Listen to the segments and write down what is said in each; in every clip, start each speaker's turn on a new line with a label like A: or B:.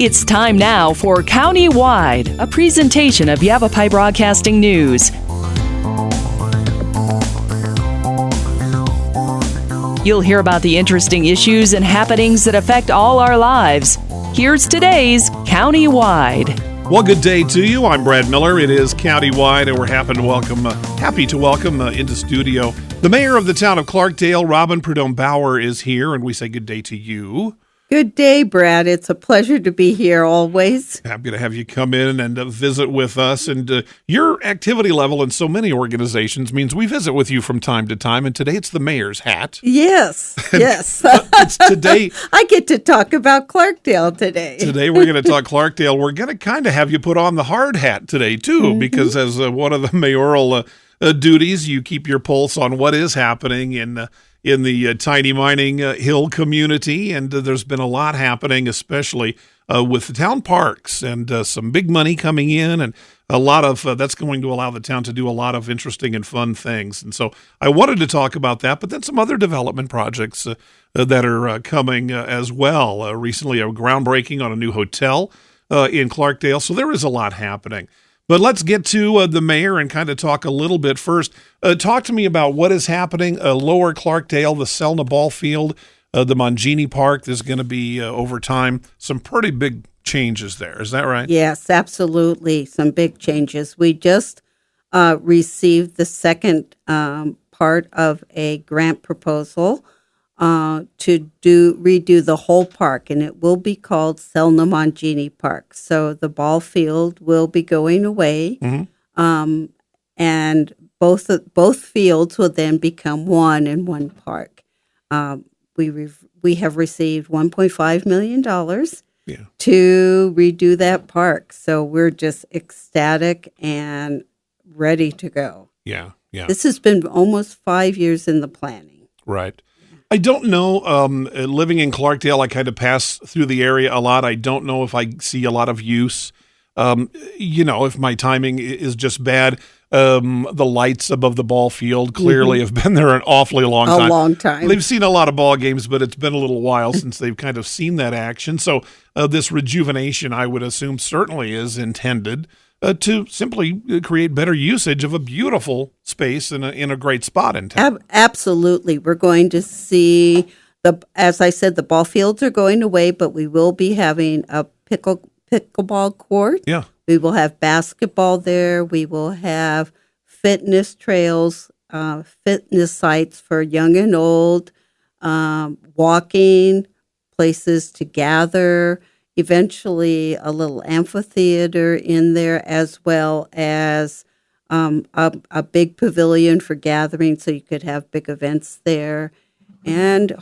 A: It's time now for County-Wide, a presentation of Yavapai Broadcasting News. You'll hear about the interesting issues and happenings that affect all our lives. Here's today's County-Wide.
B: Well, good day to you. I'm Brad Miller. It is County-Wide, and we're happy to welcome into studio the mayor of the town of Clarkdale, Robyn Prudhomme-Bauer, is here, and we say good day to you.
C: Good day, Brad. It's a pleasure to be here always.
B: Happy to have you come in and visit with us. And your activity level in so many organizations means we visit with you from time to time. And today it's the mayor's hat.
C: Yes, yes.
B: It's today.
C: I get to talk about Clarkdale today.
B: Today we're going to talk Clarkdale. We're going to kind of have you put on the hard hat today, too, because as one of the mayoral duties, you keep your pulse on what is happening in the tiny mining hill community, and there's been a lot happening, especially with the town parks and some big money coming in, and a lot of that's going to allow the town to do a lot of interesting and fun things. And so I wanted to talk about that, but then some other development projects that are coming as well. Recently, a groundbreaking on a new hotel in Clarkdale, so there is a lot happening. But let's get to the mayor and kind of talk a little bit first. Talk to me about what is happening Lower Clarkdale, the Selna Ball Field, the Mangini Park. There's going to be, over time, some pretty big changes there. Is that right?
C: Yes, absolutely. Some big changes. We just received the second part of a grant proposal to redo the whole park, and it will be called Selna Mangini Park. So the ball field will be going away, and both fields will then become one in one park. We have received $1.5 million to redo that park, so we're just ecstatic and ready to go.
B: Yeah.
C: This has been almost 5 years in the planning.
B: Right. I don't know, living in Clarkdale, I kind of pass through the area a lot. I don't know if I see a lot of use. If my timing is just bad, the lights above the ball field clearly have been there an awfully long time.
C: A long time.
B: They've seen a lot of ball games, but it's been a little while since they've kind of seen that action. So this rejuvenation, I would assume, certainly is intended to simply create better usage of a beautiful space in a great spot in town.
C: Absolutely. We're going to see, as I said, the ball fields are going away, but we will be having a pickleball court.
B: Yeah.
C: We will have basketball there. We will have fitness trails, fitness sites for young and old, walking, places to gather, eventually a little amphitheater in there, as well as a big pavilion for gathering, so you could have big events there. And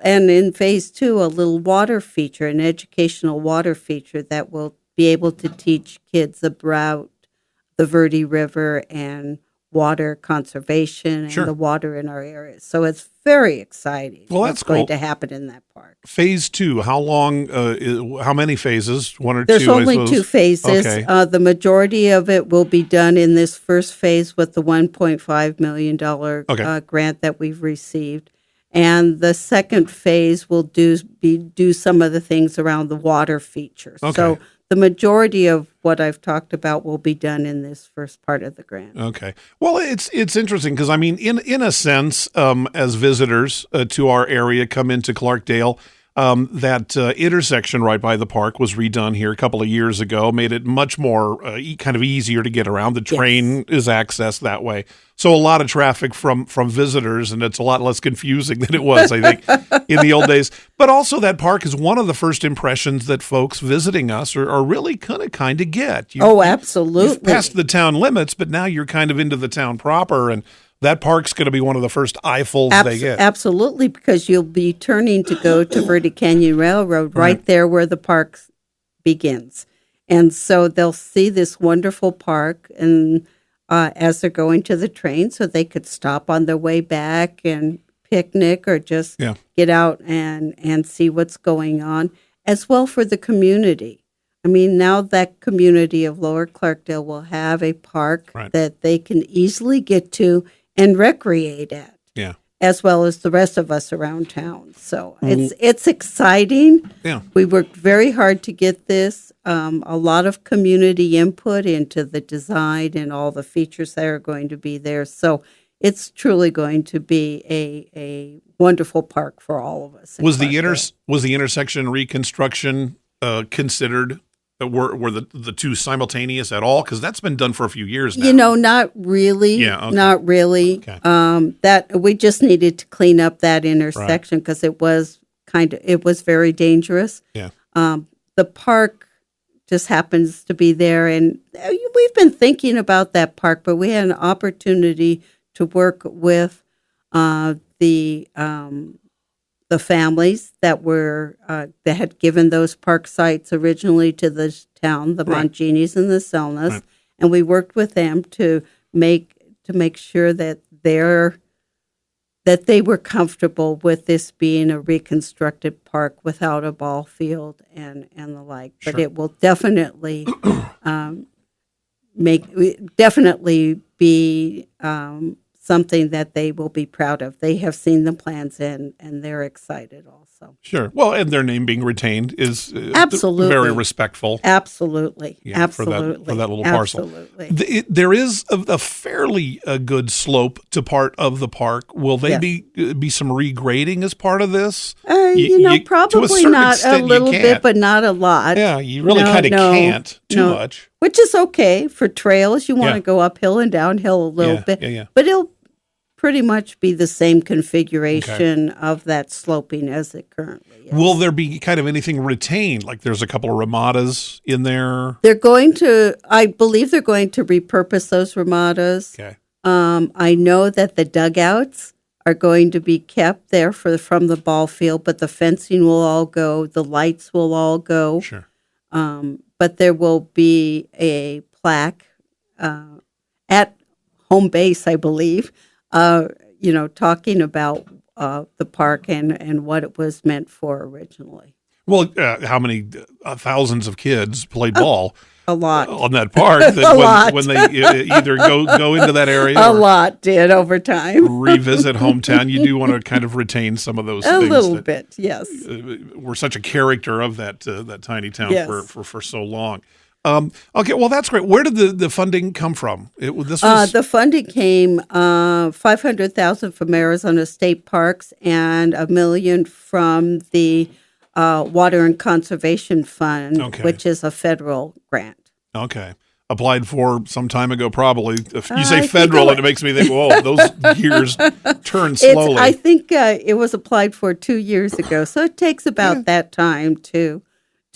C: in phase 2, a little water feature, an educational water feature that will be able to teach kids about the Verde River and water conservation and the water in our areas. So it's very exciting.
B: Well, that's
C: going to happen in that park.
B: Phase 2, how long, how many phases? One or
C: There's
B: two?
C: There's only 2 phases.
B: Okay.
C: The majority of it will be done in this first phase with the $1.5 million grant that we've received. And the second phase will do some of the things around the water features.
B: Okay.
C: So the majority of what I've talked about will be done in this first part of the grant.
B: Okay. Well, it's interesting because, I mean, in a sense, as visitors to our area come into Clarkdale, that intersection right by the park was redone here a couple of years ago, made it much more kind of easier to get around. The train is accessed that way. So a lot of traffic from visitors, and it's a lot less confusing than it was, I think, in the old days. But also that park is one of the first impressions that folks visiting us are really going to kind of get.
C: Absolutely.
B: You've passed the town limits, but now you're kind of into the town proper, and that park's going to be one of the first eyefuls they get.
C: Absolutely, because you'll be turning to go to Verde Canyon Railroad right there where the park begins. And so they'll see this wonderful park and as they're going to the train, so they could stop on their way back and picnic or just get out and see what's going on, as well for the community. I mean, now that community of Lower Clarkdale will have a park that they can easily get to and recreate at.
B: Yeah.
C: as well as the rest of us around town. So it's exciting.
B: Yeah.
C: We worked very hard to get this. A lot of community input into the design and all the features that are going to be there. So it's truly going to be a wonderful park for all of us.
B: Was the intersection reconstruction considered? Were the two simultaneous at all? Because that's been done for a few years now.
C: Not really.
B: Yeah, okay.
C: Not really.
B: Okay.
C: That we just needed to clean up that intersection because it was very dangerous.
B: Yeah.
C: The park just happens to be there, and we've been thinking about that park, but we had an opportunity to work with the families that were that had given those park sites originally to the town, the Monginis and the Selnas, and we worked with them to make sure that they were comfortable with this being a reconstructed park without a ball field and the like. But it will definitely definitely be something that they will be proud of. They have seen the plans and they're excited also.
B: Sure. Well, and their name being retained is
C: absolutely
B: very respectful.
C: Absolutely.
B: Yeah,
C: Absolutely.
B: For that little parcel.
C: Absolutely.
B: There is a fairly good slope to part of the park. Will they be some regrading as part of this?
C: Probably not a little bit, but not a lot.
B: Yeah, you really kind of can't too much.
C: Which is okay for trails. You want to go uphill and downhill a little bit.
B: Yeah.
C: But it'll pretty much be the same configuration of that sloping as it currently is.
B: Will there be kind of anything retained? Like there's a couple of ramadas in there?
C: I believe they're going to repurpose those ramadas.
B: Okay.
C: I know that the dugouts are going to be kept there from the ball field, but the fencing will all go, the lights will all go.
B: Sure.
C: But there will be a plaque at home base, I believe, talking about the park and what it was meant for originally.
B: Well, how many thousands of kids played ball?
C: A lot.
B: On that park when they either go into that area
C: a lot did over time.
B: revisit hometown. You do want to kind of retain some of those things.
C: A little bit, yes.
B: Were such a character of that tiny town for so long. Okay, well, that's great. Where did the funding come from?
C: The funding came $500,000 from Arizona State Parks and $1 million from the Water and Conservation Fund, which is a federal grant.
B: Okay. Applied for some time ago, probably. If you say federal, and it makes me think, whoa, those years turn slowly.
C: I think it was applied for 2 years ago, so it takes about that time to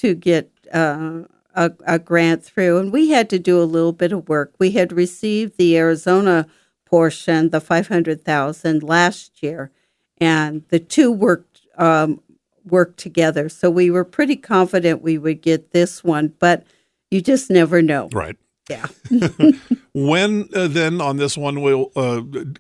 C: get a grant through. And we had to do a little bit of work. We had received the Arizona portion, the $500,000 last year, and the two worked together. So we were pretty confident we would get this one, but you just never know.
B: Right.
C: Yeah.
B: When then on this one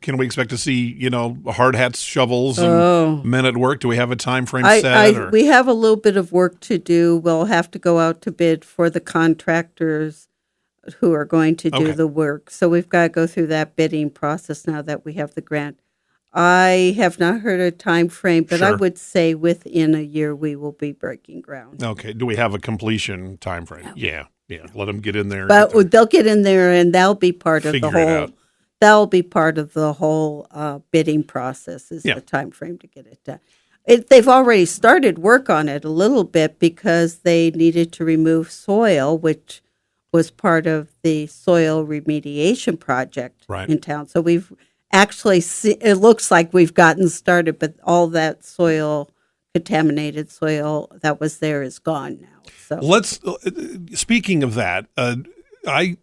B: can we expect to see hard hats, shovels, and men at work? Do we have a time frame set?
C: We have a little bit of work to do. We'll have to go out to bid for the contractors who are going to do the work. So we've got to go through that bidding process now that we have the grant. I have not heard a time frame, but I would say within a year we will be breaking ground.
B: Okay. Do we have a completion time frame? No. Yeah. Let them get in there.
C: But they'll get in there, and that'll be part of the whole. That'll be part of the whole bidding process. Is the time frame to get it done. They've already started work on it a little bit because they needed to remove soil, which was part of the soil remediation project in town. So we've actually it looks like we've gotten started, but all that contaminated soil that was there is gone now. So
B: speaking of that,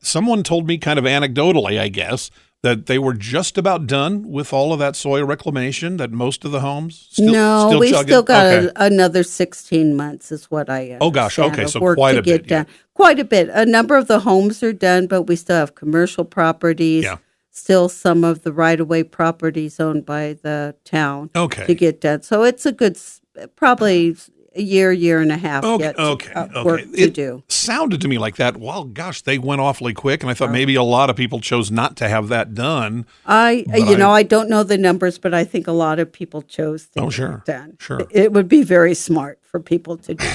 B: someone told me kind of anecdotally, I guess, that they were just about done with all of that soil reclamation, that most of the homes still
C: we've still got another 16 months is what I understand.
B: Oh, gosh. Okay. So quite a bit.
C: Done. Quite a bit. A number of the homes are done, but we still have commercial properties.
B: Yeah.
C: Still some of the right-of-way properties owned by the town to get done. So it's a good, probably year and a half
B: Okay,
C: work to
B: it
C: do.
B: sounded to me like that. Well, gosh, they went awfully quick, and I thought maybe a lot of people chose not to have that done.
C: I don't know the numbers, but I think a lot of people chose to get it done.
B: Sure.
C: It would be very smart for people to do.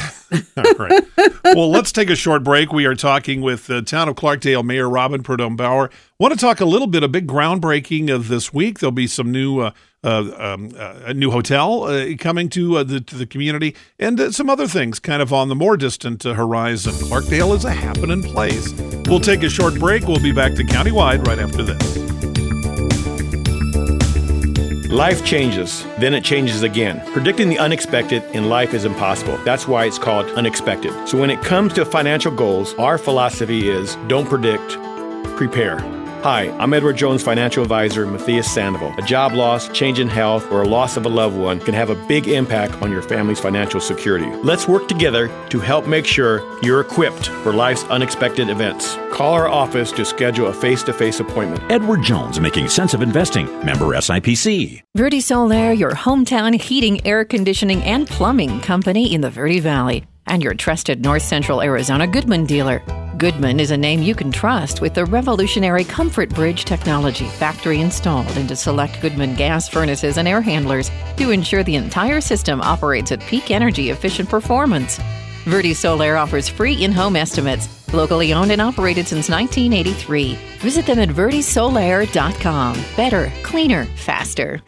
B: All right. Well, let's take a short break. We are talking with the town of Clarkdale Mayor Robyn Prudhomme-Bauer. Want to talk a little bit, a big groundbreaking of this week. There'll be some new a new hotel coming to the community, and some other things kind of on the more distant horizon. Clarkdale is a happening place. We'll take a short break. We'll be back to Countywide right after this.
D: Life changes, then it changes again. Predicting the unexpected in life is impossible. That's why it's called unexpected. So when it comes to financial goals, our philosophy is don't predict, prepare. Hi, I'm Edward Jones financial advisor Matthias Sandoval. A job loss, change in health, or a loss of a loved one can have a big impact on your family's financial security. Let's work together to help make sure you're equipped for life's unexpected events. Call our office to schedule a face-to-face appointment.
E: Edward Jones, making sense of investing. Member SIPC.
F: Verde Solaire, your hometown heating, air conditioning, and plumbing company in the Verde Valley, and your trusted North Central Arizona Goodman dealer. Goodman is a name you can trust with the revolutionary Comfort Bridge technology factory installed into select Goodman gas furnaces and air handlers to ensure the entire system operates at peak energy efficient performance. Verde Solaire offers free in-home estimates, locally owned and operated since 1983. Visit them at verdesolaire.com. Better, cleaner, faster.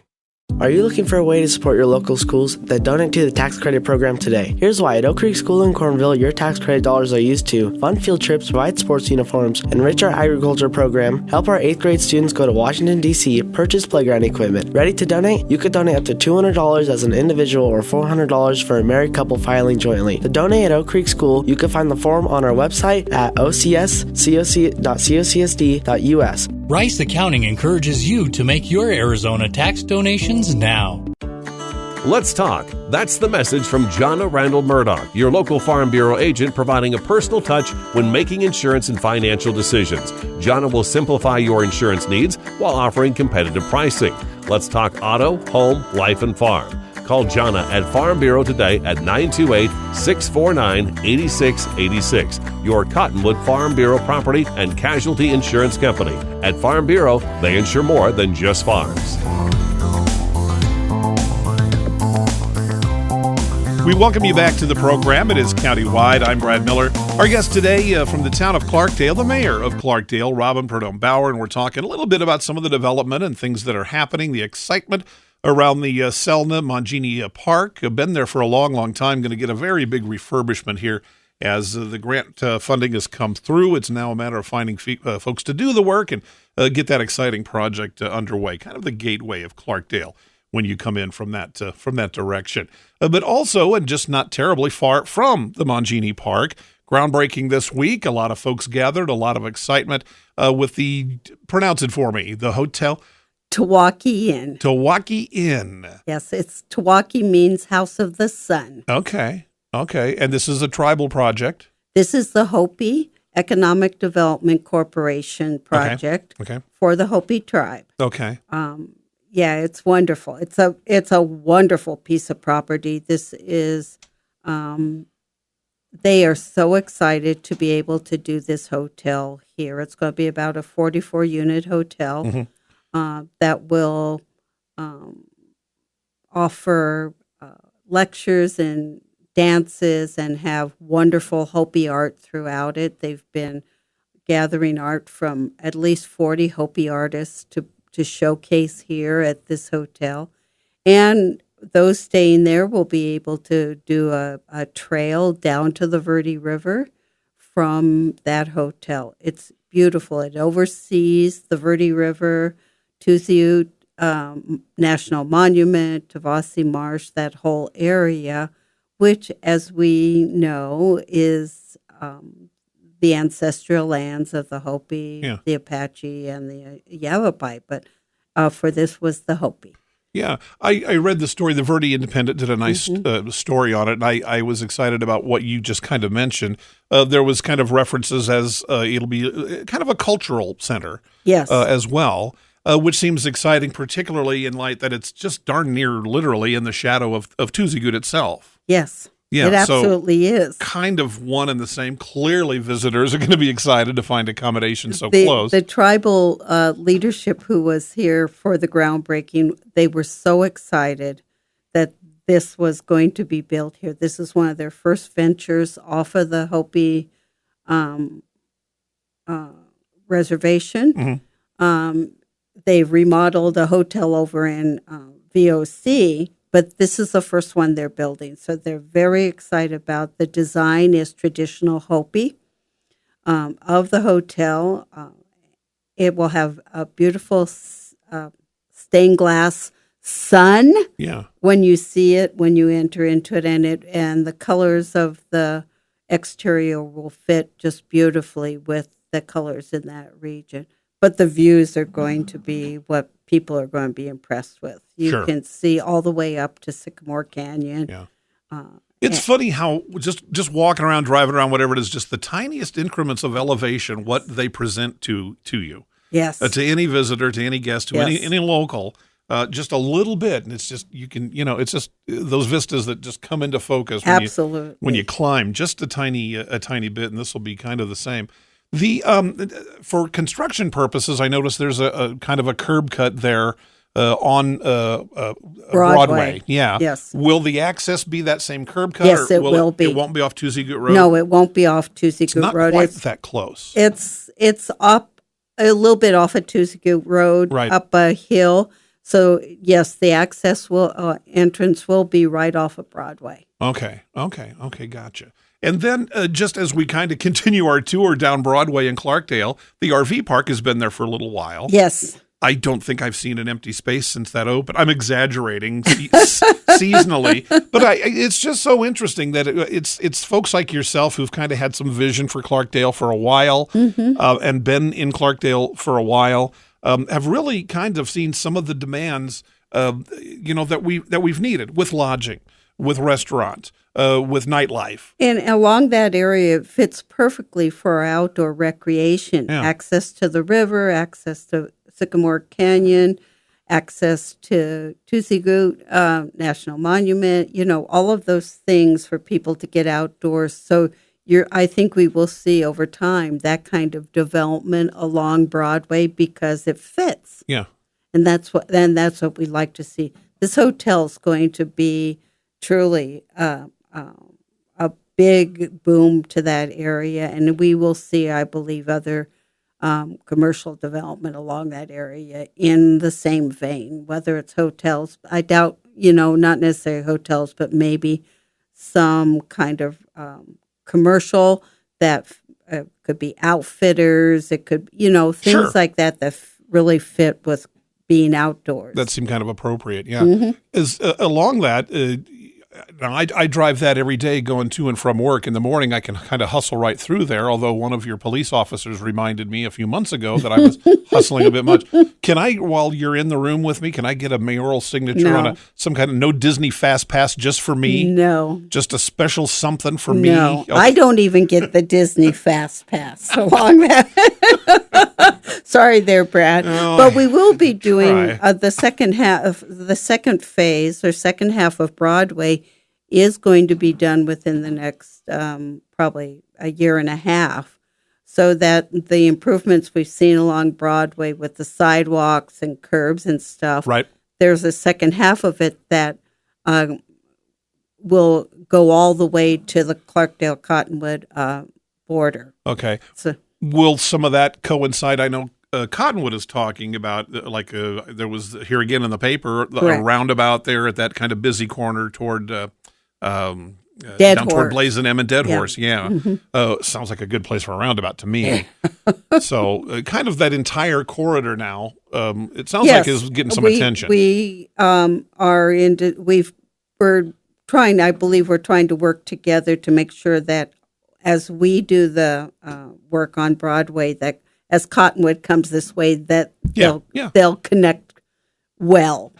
G: Are you looking for a way to support your local schools? Then donate to the tax credit program today. Here's why. At Oak Creek School in Cornville, your tax credit dollars are used to fund field trips, provide sports uniforms, enrich our agriculture program, help our 8th grade students go to Washington, D.C., purchase playground equipment. Ready to donate? You could donate up to $200 as an individual or $400 for a married couple filing jointly. To donate at Oak Creek School, you can find the form on our website at ocs.cocsd.us.
H: Rice Accounting encourages you to make your Arizona tax donations now.
I: Let's talk. That's the message from Jonna Randall Murdoch, your local Farm Bureau agent, providing a personal touch when making insurance and financial decisions. Jonna will simplify your insurance needs while offering competitive pricing. Let's talk auto, home, life, and farm. Call Jonna at Farm Bureau today at 928-649-8686. Your Cottonwood Farm Bureau property and casualty insurance company. At Farm Bureau, they insure more than just farms.
B: We welcome you back to the program. It is Countywide. I'm Brad Miller. Our guest today from the town of Clarkdale, the mayor of Clarkdale, Robyn Prudhomme-Bauer, and we're talking a little bit about some of the development and things that are happening, the excitement around the Selna Mangini Park. I've been there for a long, long time. Going to get a very big refurbishment here as the grant funding has come through. It's now a matter of finding folks to do the work and get that exciting project underway, kind of the gateway of Clarkdale when you come in from that direction. But also, and just not terribly far from the Mangini Park, groundbreaking this week. A lot of folks gathered, a lot of excitement with pronounce it for me, the hotel.
C: Tawaki Inn.
B: Tawaki Inn.
C: Yes, Tawaki means House of the Sun.
B: Okay. And this is a tribal project?
C: This is the Hopi Economic Development Corporation project for the Hopi tribe.
B: Okay.
C: Yeah, it's wonderful. It's a wonderful piece of property. This is, they are so excited to be able to do this hotel here. It's going to be about a 44-unit hotel. Mm-hmm. That will offer lectures and dances and have wonderful Hopi art throughout it. They've been gathering art from at least 40 Hopi artists to showcase here at this hotel. And those staying there will be able to do a trail down to the Verde River from that hotel. It's beautiful. It oversees the Verde River, Tuziut National Monument, Tavasi Marsh, that whole area, which, as we know, is the ancestral lands of the Hopi, the Apache, and the Yavapai. But for this was the Hopi.
B: Yeah, I read the story. The Verde Independent did a nice story on it, and I was excited about what you just kind of mentioned. There was kind of references as it'll be kind of a cultural center as well. Which seems exciting, particularly in light that it's just darn near literally in the shadow of Tuzigut itself.
C: Yes.
B: Yeah,
C: it absolutely is.
B: Kind of one and the same. Clearly, visitors are going to be excited to find accommodations so close.
C: The tribal leadership who was here for the groundbreaking, they were so excited that this was going to be built here. This is one of their first ventures off of the Hopi reservation. They've remodeled a hotel over in VOC, but this is the first one they're building. So they're very excited about the design is traditional Hopi of the hotel. It will have a beautiful stained glass sun when you see it, when you enter into it, and the colors of the exterior will fit just beautifully with the colors in that region. But the views are going to be what people are going to be impressed with. You can see all the way up to Sycamore Canyon.
B: Yeah. It's funny how just walking around, driving around, whatever it is, just the tiniest increments of elevation, what they present to you.
C: Yes.
B: To any visitor, to any guest, to any local, just a little bit. And it's just, it's just those vistas that just come into focus when you climb just a tiny bit, and this will be kind of the same. The for construction purposes, I noticed there's a kind of a curb cut there on Broadway. Yeah.
C: Yes.
B: Will the access be that same curb cut?
C: Yes, it will be.
B: It won't be off Tuesday Goot Road?
C: No, it won't be off Tuesday Goot Road.
B: It's not quite that close.
C: It's up a little bit off of Tuesday Goot Road, up a hill. So, yes, the entrance will be right off of Broadway.
B: Okay, gotcha. And then just as we kind of continue our tour down Broadway in Clarkdale, the RV park has been there for a little while.
C: Yes.
B: I don't think I've seen an empty space since that opened. I'm exaggerating seasonally, but it's just so interesting that it's folks like yourself who've kind of had some vision for Clarkdale for a while and been in Clarkdale for a while, have really kind of seen some of the demands that we've needed with lodging, with restaurants, with nightlife.
C: And along that area, it fits perfectly for our outdoor recreation. Yeah. Access to the river, access to Sycamore Canyon, access to Tusi Goot National Monument, all of those things for people to get outdoors. So I think we will see over time that kind of development along Broadway because it fits.
B: Yeah.
C: And that's what we like to see. This hotel is going to be truly a big boom to that area, and we will see, I believe, other commercial development along that area in the same vein, whether it's hotels. I doubt, not necessarily hotels, but maybe some kind of commercial that could be outfitters. It could, things like that really fit with being outdoors.
B: That seemed kind of appropriate, yeah. Mm-hmm. Along that, I drive that every day going to and from work. In the morning, I can kind of hustle right through there, although one of your police officers reminded me a few months ago that I was hustling a bit much. Can I, while you're in the room with me, can I get a mayoral signature on some kind of no Disney Fast Pass just for me?
C: No.
B: Just a special something for me?
C: No, okay. I don't even get the Disney Fast Pass along that. Sorry there, Brad. Oh, but we will be doing the second phase or second half of Broadway is going to be done within the next probably a year and a half, so that the improvements we've seen along Broadway with the sidewalks and curbs and stuff, there's a second half of it that will go all the way to the Clarkdale-Cottonwood border.
B: Okay. So, will some of that coincide? I know Cottonwood is talking about, there was here again in the paper, a roundabout there at that kind of busy corner toward down toward Blazing M and Dead Horse. Yeah. Mm-hmm. Sounds like a good place for a roundabout to me. So kind of that entire corridor now, it sounds like is getting some attention.
C: We we're trying to work together to make sure that as we do the work on Broadway, that as Cottonwood comes this way, that they'll connect well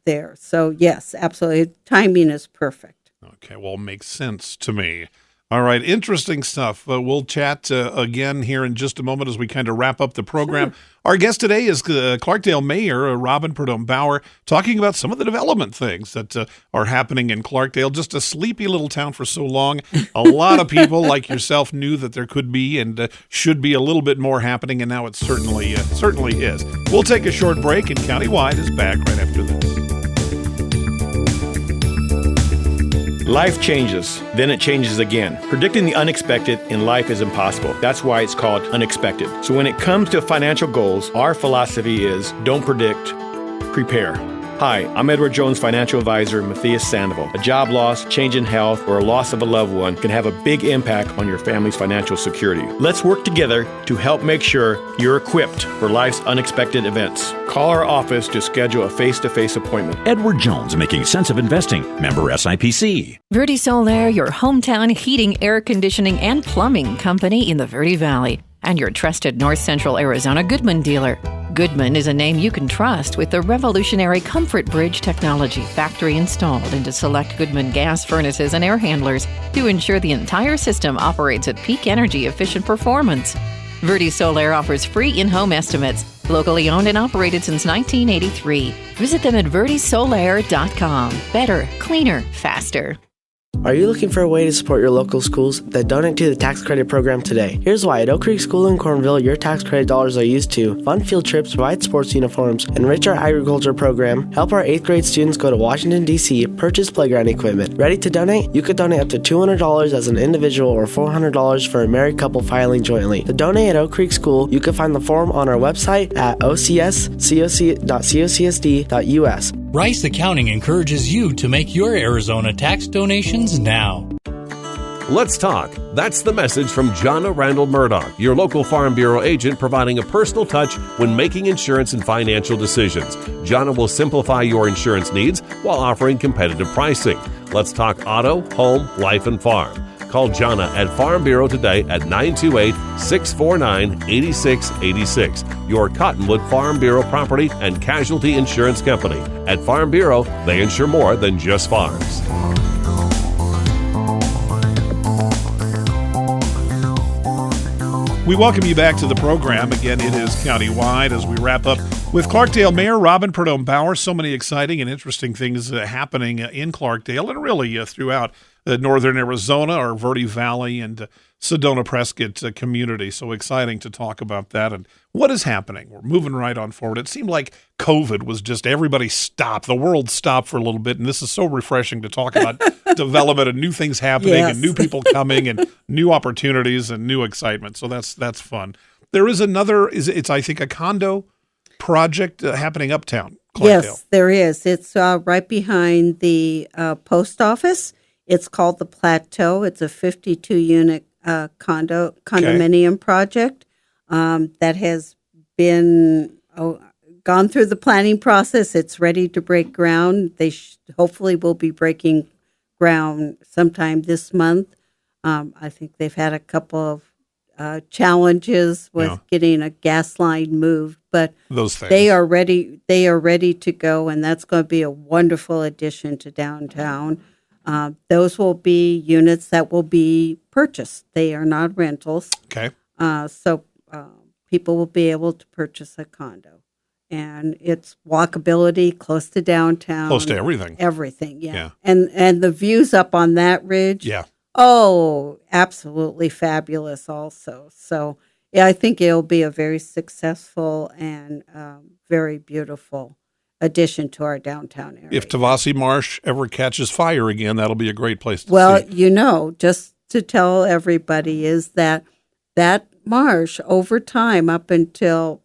C: there. So yes, absolutely. Timing is perfect.
B: Okay, well, it makes sense to me. All right, interesting stuff. We'll chat again here in just a moment as we kind of wrap up the program. Sure. Our guest today is Clarkdale Mayor Robyn Prudhomme-Bauer, talking about some of the development things that are happening in Clarkdale. Just a sleepy little town for so long. A lot of people like yourself knew that there could be and should be a little bit more happening, and now it certainly is. We'll take a short break, and Countywide is back right after this.
D: Life changes, then it changes again. Predicting the unexpected in life is impossible. That's why it's called unexpected. So when it comes to financial goals, our philosophy is don't predict, prepare. Hi, I'm Edward Jones financial advisor Matthias Sandoval. A job loss, change in health, or a loss of a loved one can have a big impact on your family's financial security. Let's work together to help make sure you're equipped for life's unexpected events. Call our office to schedule a face-to-face appointment.
E: Edward Jones, making sense of investing. Member SIPC.
F: Verde Solaire, your hometown heating, air conditioning, and plumbing company in the Verde Valley, and your trusted North Central Arizona Goodman dealer. Goodman is a name you can trust with the revolutionary Comfort Bridge technology factory installed into select Goodman gas furnaces and air handlers to ensure the entire system operates at peak energy efficient performance. Verde Solaire offers free in-home estimates, locally owned and operated since 1983. Visit them at verdesolaire.com. Better, cleaner, faster.
G: Are you looking for a way to support your local schools? Then donate to the tax credit program today. Here's why. At Oak Creek School in Cornville, your tax credit dollars are used to fund field trips, provide sports uniforms, enrich our agriculture program, help our 8th grade students go to Washington, D.C., purchase playground equipment. Ready to donate? You could donate up to $200 as an individual or $400 for a married couple filing jointly. To donate at Oak Creek School, you can find the form on our website at ocs.cocsd.us.
H: Rice Accounting encourages you to make your Arizona tax donations now.
I: Let's talk. That's the message from Jonna Randall Murdoch, your local Farm Bureau agent, providing a personal touch when making insurance and financial decisions. Jonna will simplify your insurance needs while offering competitive pricing. Let's talk auto, home, life, and farm. Call Jonna at Farm Bureau today at 928-649-8686. Your Cottonwood Farm Bureau property and casualty insurance company. At Farm Bureau, they insure more than just farms.
B: We welcome you back to the program. Again, it is Countywide as we wrap up with Clarkdale Mayor Robyn Prudhomme-Bauer. So many exciting and interesting things happening in Clarkdale and really throughout northern Arizona, our Verde Valley and Sedona Prescott community. So exciting to talk about that and what is happening. We're moving right on forward. It seemed like COVID was just everybody stopped. The world stopped for a little bit, and this is so refreshing to talk about development and new things happening and new people coming and new opportunities and new excitement. So that's fun. There is another, it's I think a condo project happening uptown, Clarkdale.
C: Yes, there is. It's right behind the post office. It's called the Plateau. It's a 52-unit condominium project that has been gone through the planning process. It's ready to break ground. They hopefully will be breaking ground sometime this month. I think they've had a couple of challenges with getting a gas line moved, but
B: those things.
C: They are ready. They are ready to go, and that's going to be a wonderful addition to downtown. Those will be units that will be purchased. They are not rentals.
B: Okay.
C: So people will be able to purchase a condo. And it's walkability, close to downtown.
B: Close to everything.
C: Everything, yeah. And the views up on that ridge.
B: Yeah.
C: Oh, absolutely fabulous also. So yeah, I think it'll be a very successful and very beautiful addition to our downtown area.
B: If Tavasi Marsh ever catches fire again, that'll be a great place to see.
C: Well, just to tell everybody is that marsh over time up until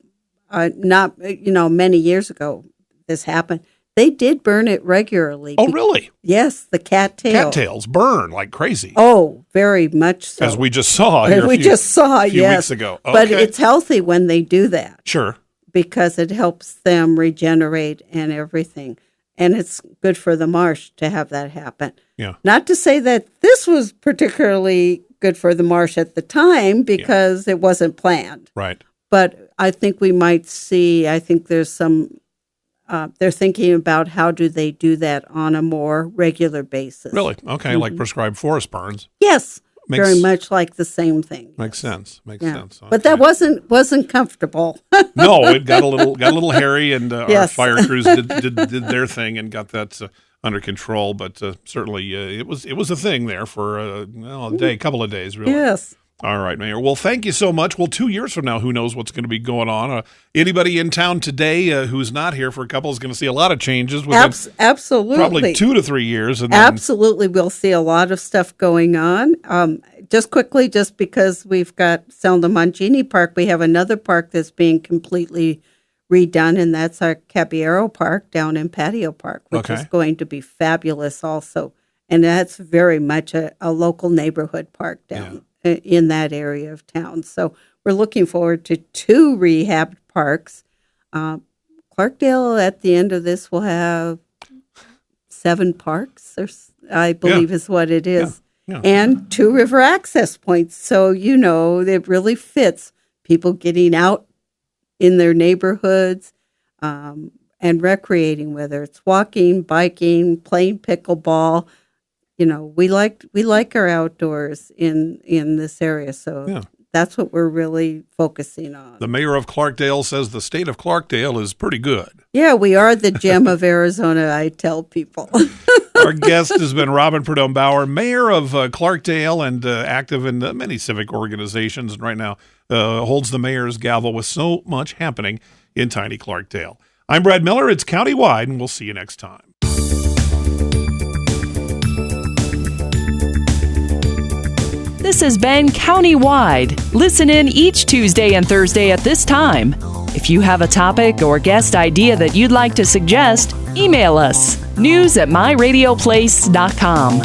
C: many years ago this happened, they did burn it regularly.
B: Oh, really?
C: Yes, the cattails
B: burn like crazy.
C: Oh, very much so.
B: As we just saw here a few weeks ago. Okay.
C: But it's healthy when they do that.
B: Sure.
C: Because it helps them regenerate and everything. And it's good for the marsh to have that happen.
B: Yeah.
C: Not to say that this was particularly good for the marsh at the time because it wasn't planned.
B: Right.
C: But I think we might see, I think there's some, they're thinking about how do they do that on a more regular basis.
B: Really? Okay, like prescribed forest burns.
C: Yes. very much like the same thing.
B: Makes sense. Makes sense. Okay.
C: But that wasn't comfortable.
B: No, it got a little hairy, and
C: Yes.
B: our fire crews did their thing and got that under control. But certainly, it was a thing there for a couple of days, really.
C: Yes.
B: All right, Mayor. Well, thank you so much. Well, 2 years from now, who knows what's going to be going on? Anybody in town today who's not here for a couple is going to see a lot of changes within
C: Absolutely.
B: probably 2 to 3 years. And then,
C: Absolutely. We'll see a lot of stuff going on. Just quickly, just because we've got Selma Mangini Park, we have another park that's being completely redone, and that's our Caballero Park down in Patio Park, which is going to be fabulous also. And that's very much a local neighborhood park down in that area of town. So we're looking forward to 2 rehabbed parks. Clarkdale at the end of this will have 7 parks, I believe is what it is, and 2 river access points. So, it really fits people getting out in their neighborhoods and recreating, whether it's walking, biking, playing pickleball. We like our outdoors in this area, so that's what we're really focusing on.
B: the mayor of Clarkdale says the state of Clarkdale is pretty good.
C: Yeah, we are the gem of Arizona, I tell people.
B: Our guest has been Robyn Prudhomme-Bauer, mayor of Clarkdale, and active in many civic organizations, and right now holds the mayor's gavel with so much happening in tiny Clarkdale. I'm Brad Miller. It's Countywide, and we'll see you next time.
A: This has been Countywide. Listen in each Tuesday and Thursday at this time. If you have a topic or guest idea that you'd like to suggest, email us, news@myradioplace.com.